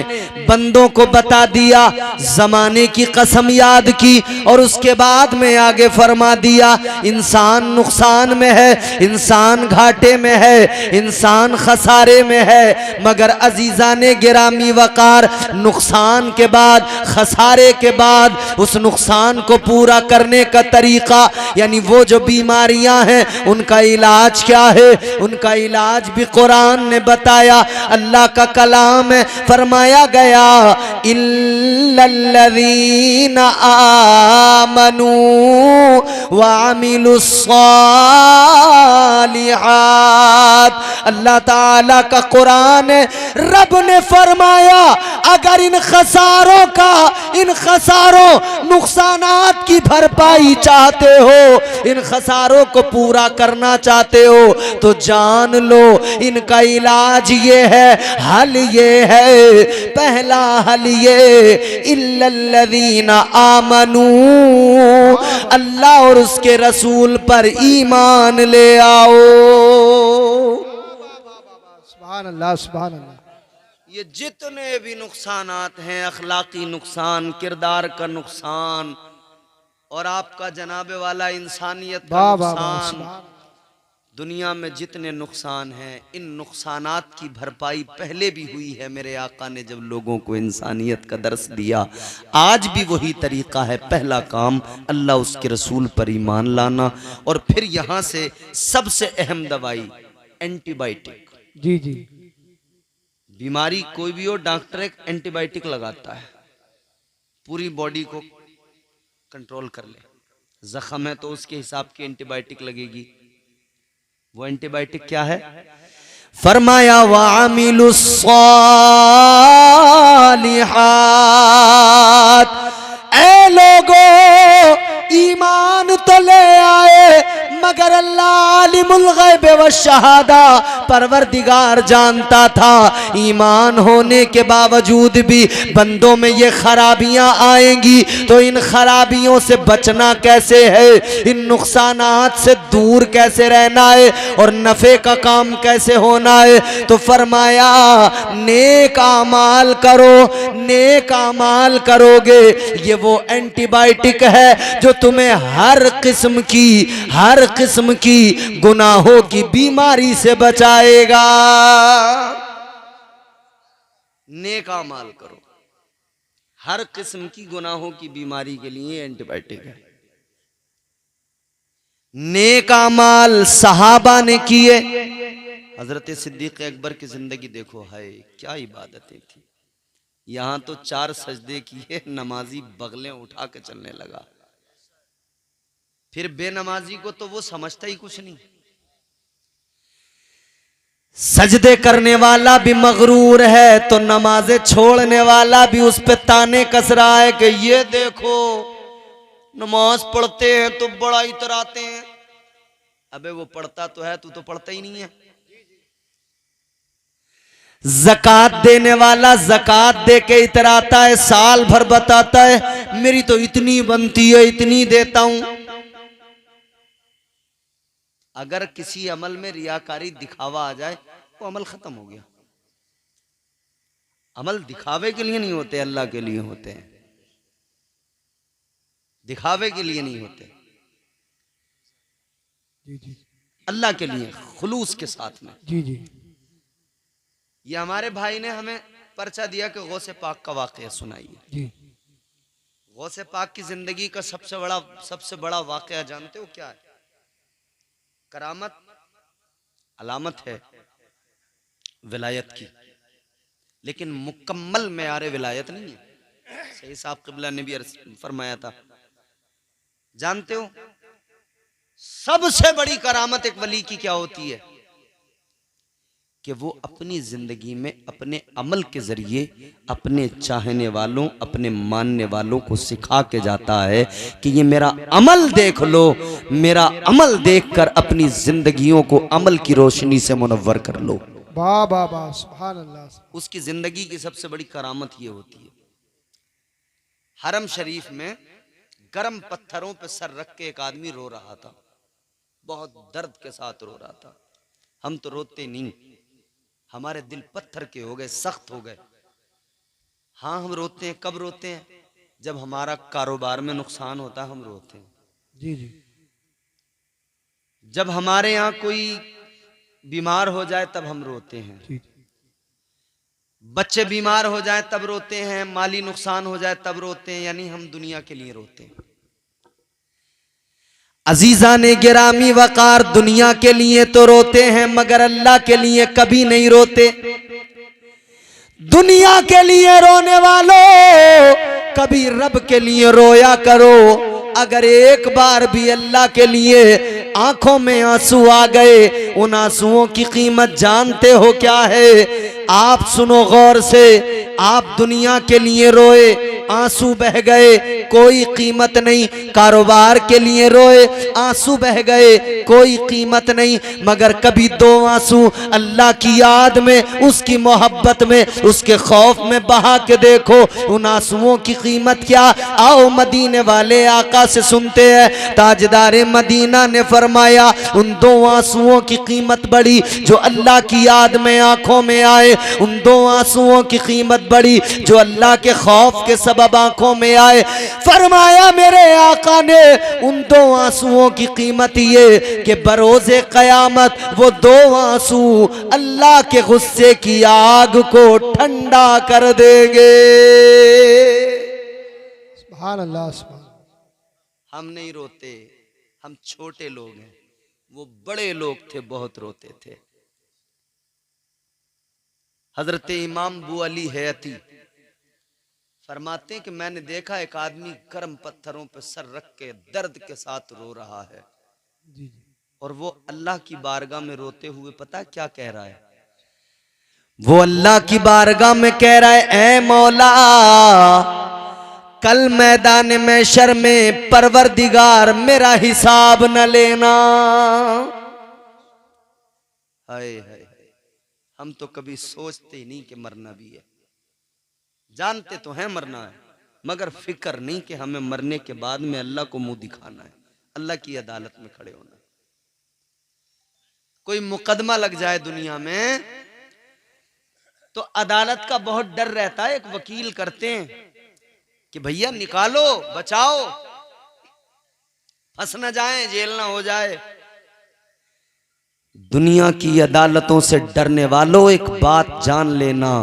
S1: बंदों को बता दिया, जमाने की कसम याद की, और उसके बाद में आगे फरमा दिया इंसान नुकसान में है, इंसान घाटे में है, इंसान खसारे में है। मगर अजीजाने गिरामी वकार, नुकसान के बाद, खसारे के बाद उस नुकसान को पूरा करने का तरीका, यानी वो जो बीमारियां हैं उनका इलाज क्या है, उनका इलाज भी कुरान ने बताया। अल्लाह का कलाम है, फरमाया गया इल्लल्लज़ीना आमनू व अमिलुस्सालिहात। अल्लाह ताला का कुरान है, रब ने फरमाया अगर इन खसारों नुकसानात की भरपाई चाहते हो, इन खसारों को पूरा करना चाहते हो तो जान लो इनका इलाज ये है, हल ये है, पहला हल ये इल्लल्लज़ीना आमनू, अल्लाह और उसके रसूल पर ईमान ले आओ।
S3: सुभान अल्लाह सुभान अल्लाह।
S1: ये जितने भी नुकसानात हैं, अखलाकी नुकसान, किरदार का नुकसान और आपका जनाबे वाला इंसानियत का
S3: वाह वाह वाह
S1: नुकसान,
S3: सुभान।
S1: दुनिया में जितने नुकसान हैं, इन नुकसानात की भरपाई पहले भी हुई है। मेरे आका ने जब लोगों को इंसानियत का दर्स दिया, आज भी वही तरीका है। पहला काम अल्लाह उसके रसूल पर ईमान लाना, और फिर यहाँ से सबसे अहम दवाई एंटीबायोटिक।
S3: जी जी
S1: बीमारी कोई भी हो, डॉक्टर एक एंटीबायोटिक लगाता है, पूरी बॉडी को कंट्रोल कर ले। जख्म है तो उसके हिसाब की एंटीबायोटिक लगेगी। वो एंटीबायोटिक क्या है? फरमाया वामिलुस सालिहात, ऐ लोगो ईमान तो ले आए मगर अल्लाह आलिमुल गैब व शहादा, परवरदिगार जानता था ईमान होने के बावजूद भी बंदों में ये खराबियां आएंगी, तो इन खराबियों से बचना कैसे है, इन नुकसानात से दूर कैसे रहना है और नफे का काम कैसे होना है। तो फरमाया नेक आमाल करो, नेक आमाल करोगे ये वो एंटीबायोटिक है जो तुम्हें हर किस्म की गुनाहों की बीमारी से बचाएगा। नेक अमाल करो, हर किस्म की गुनाहों की बीमारी के लिए एंटीबायोटिक है। नेक अमाल सहाबा ने किए। हजरत सिद्दीक अकबर की जिंदगी देखो, है क्या इबादतें थी। यहां तो 4 सजदे किए, नमाजी बगलें उठा के चलने लगा। फिर बेनमाजी को तो वो समझता ही कुछ नहीं। सजदे करने वाला भी मगरूर है तो नमाजें छोड़ने वाला भी उस पे ताने कस रहा है कि ये देखो नमाज पढ़ते हैं तो बड़ा इतराते हैं। अबे वो पढ़ता तो है, तू तो पढ़ता ही नहीं है। ज़कात देने वाला ज़कात दे के इतराता है, साल भर बताता है मेरी तो इतनी बनती है, इतनी देता हूं। अगर किसी अमल में रियाकारी दिखावा आ जाए तो अमल खत्म हो गया। अमल दिखावे के लिए नहीं होते, अल्लाह के लिए होते हैं। दिखावे के लिए नहीं होते,
S3: जी जी
S1: अल्लाह के लिए खुलूस के साथ में।
S3: जी जी
S1: ये हमारे भाई ने हमें पर्चा दिया कि गौसे पाक का वाकया सुनाइए।
S3: जी
S1: गौसे पाक की जिंदगी का सबसे बड़ा वाकया जानते हो क्या है? करामत अलामत है विलायत की, लेकिन मुकम्मल मेयारे विलायत नहीं है। सही साहब क़िबला ने भी फरमाया था, जानते हो सबसे बड़ी करामत एक वली की क्या होती है? कि वो अपनी जिंदगी में अपने अमल के जरिए अपने चाहने वालों, अपने मानने वालों को सिखा के जाता है कि ये मेरा अमल देख लो, मेरा अमल देखकर अपनी जिंदगियों को अमल की रोशनी से मुनव्वर कर लो।
S3: वाह वाह वाह सुभान अल्लाह।
S1: उसकी जिंदगी की सबसे बड़ी करामत ये होती है। हरम शरीफ में गर्म पत्थरों पे सर रख के एक आदमी रो रहा था, बहुत दर्द के साथ रो रहा था। हम तो रोते नहीं, हमारे दिल पत्थर के हो गए, सख्त हो गए। हाँ हम रोते हैं, कब रोते हैं? जब हमारा कारोबार में नुकसान होता है हम रोते हैं।
S3: जी जी
S1: जब हमारे यहाँ कोई बीमार हो जाए तब हम रोते हैं।
S3: जी
S1: बच्चे बीमार हो जाए तब रोते हैं, माली नुकसान हो जाए तब रोते हैं। यानी हम दुनिया के लिए रोते हैं। अजीजा ने गिरामी वकार, दुनिया के लिए तो रोते हैं मगर अल्लाह के लिए कभी नहीं रोते। दुनिया के लिए रोने वालों कभी रब के लिए रोया करो। अगर एक बार भी अल्लाह के लिए आंखों में आंसू आ गए। उन आंसुओं की कीमत जानते हो क्या है? आप सुनो गौर से, आप दुनिया के लिए रोए, आंसू बह गए, कोई कीमत नहीं। कारोबार के लिए रोए, आंसू बह गए, कोई कीमत नहीं। मगर कभी दो आंसू अल्लाह की याद में, उसकी मोहब्बत में, उसके खौफ में बहा के देखो, उन आंसुओं की कीमत क्या। आओ मदीने वाले आका से सुनते हैं। ताजदार मदीना ने फरमाया, उन दो आंसुओं की कीमत बड़ी जो अल्लाह की याद में आंखों में आए। उन दो आंसुओं की कीमत बड़ी जो अल्लाह के खौफ के सबब आंखों में आए। फरमाया मेरे आका ने, उन दो आंसुओं की कीमत ये कि बरोज़े क़यामत वो दो आंसू अल्लाह के गुस्से की आग को ठंडा कर देंगे।
S3: सुभान अल्लाह, सुभान।
S1: हम नहीं रोते, हम छोटे लोग हैं, वो बड़े लोग थे, बहुत रोते थे। हजरत इमाम बू अली हैती फरमाते हैं कि मैंने देखा एक आदमी गर्म पत्थरों पे सर रख के दर्द के साथ रो रहा है।
S3: जी।
S1: और वो अल्लाह की बारगाह में रोते हुए पता क्या कह रहा है? वो अल्लाह की बारगाह में कह रहा है, ऐ मौला, कल मैदान महशर में परवरदिगार मेरा हिसाब न लेना। हाय हाय, हम तो कभी सोचते ही नहीं कि मरना भी है। जानते तो हैं मरना है, मगर फिक्र नहीं कि हमें मरने के बाद में अल्लाह को मुंह दिखाना है, अल्लाह की अदालत में खड़े होना है। कोई मुकदमा लग जाए दुनिया में तो अदालत का बहुत डर रहता है। एक वकील करते हैं कि भैया निकालो, बचाओ, फंस न जाए, जेल ना हो जाए। दुनिया की अदालतों से डरने वालों, एक बात जान लेना,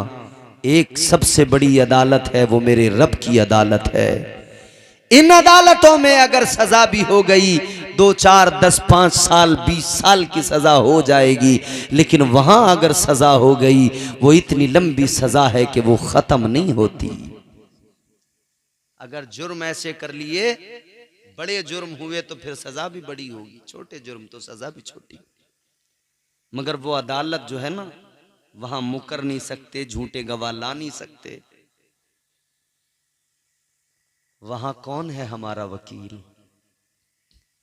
S1: एक सबसे बड़ी अदालत है, वो मेरे रब की अदालत है। इन अदालतों में अगर सजा भी हो गई, 2, 4, 10, 5 साल, 20 साल की सजा हो जाएगी, लेकिन वहां अगर सजा हो गई, वो इतनी लंबी सजा है कि वो खत्म नहीं होती। अगर जुर्म ऐसे कर लिए, बड़े जुर्म हुए तो फिर सजा भी बड़ी होगी, छोटे जुर्म तो सजा भी छोटी। मगर वो अदालत जो है ना, वहां मुकर नहीं सकते, झूठे गवाह ला नहीं सकते। वहां कौन है हमारा वकील?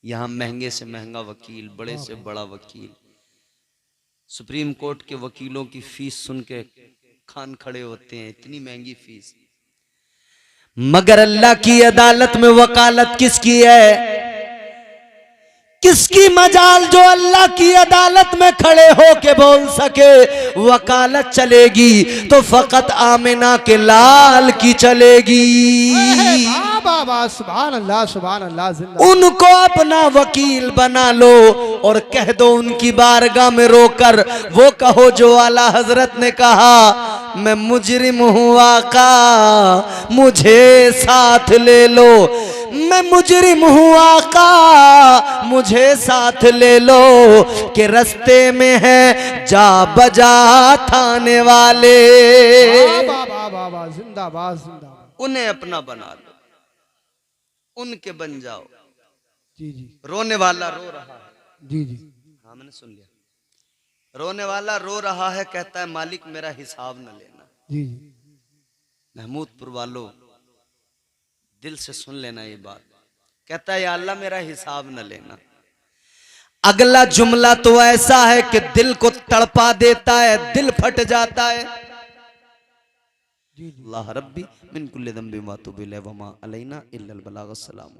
S1: यहां महंगे से महंगा वकील, बड़े से बड़ा वकील। सुप्रीम कोर्ट के वकीलों की फीस सुन के खान खड़े होते हैं, इतनी महंगी फीस। मगर अल्लाह की अदालत में वकालत किसकी है? किसकी मजाल जो अल्लाह की अदालत में खड़े हो के बोल सके? वकालत चलेगी तो फकत आमिना के लाल की चलेगी।
S3: बाबा, सुभान अल्लाह, सुभान अल्लाह। जिंदा
S1: उनको अपना वकील बना लो और कह दो उनकी बारगाह में रोकर, वो कहो जो आला हजरत ने कहा, मैं मुजरिम हूँ आका, मुझे साथ ले लो। मैं मुजरिम हूँ आका, मुझे साथ ले लो, कि रस्ते में है जा बजा थाने वाले।
S3: बाबा, बाबा, जिंदाबाद, जिंदाबाद।
S1: उन्हें अपना बना लो, उनके बन जाओ।
S3: जी जी।
S1: रोने वाला रो रहा है।
S3: जी जी।
S1: हाँ, मैंने सुन लिया। रोने वाला रो रहा है, कहता है मालिक मेरा हिसाब न लेना।
S3: जी जी।
S1: महमूदपुर वालों, दिल से सुन लेना ये बात। कहता है या अल्लाह मेरा हिसाब न लेना। अगला जुमला तो ऐसा है कि दिल को तड़पा देता है, दिल फट जाता है। अल्लाह रब्बी मिन कुल्ली ज़ंबि व अतूबु इलैहि व मा अलैना इल्लल बलाग। अस्सलाम।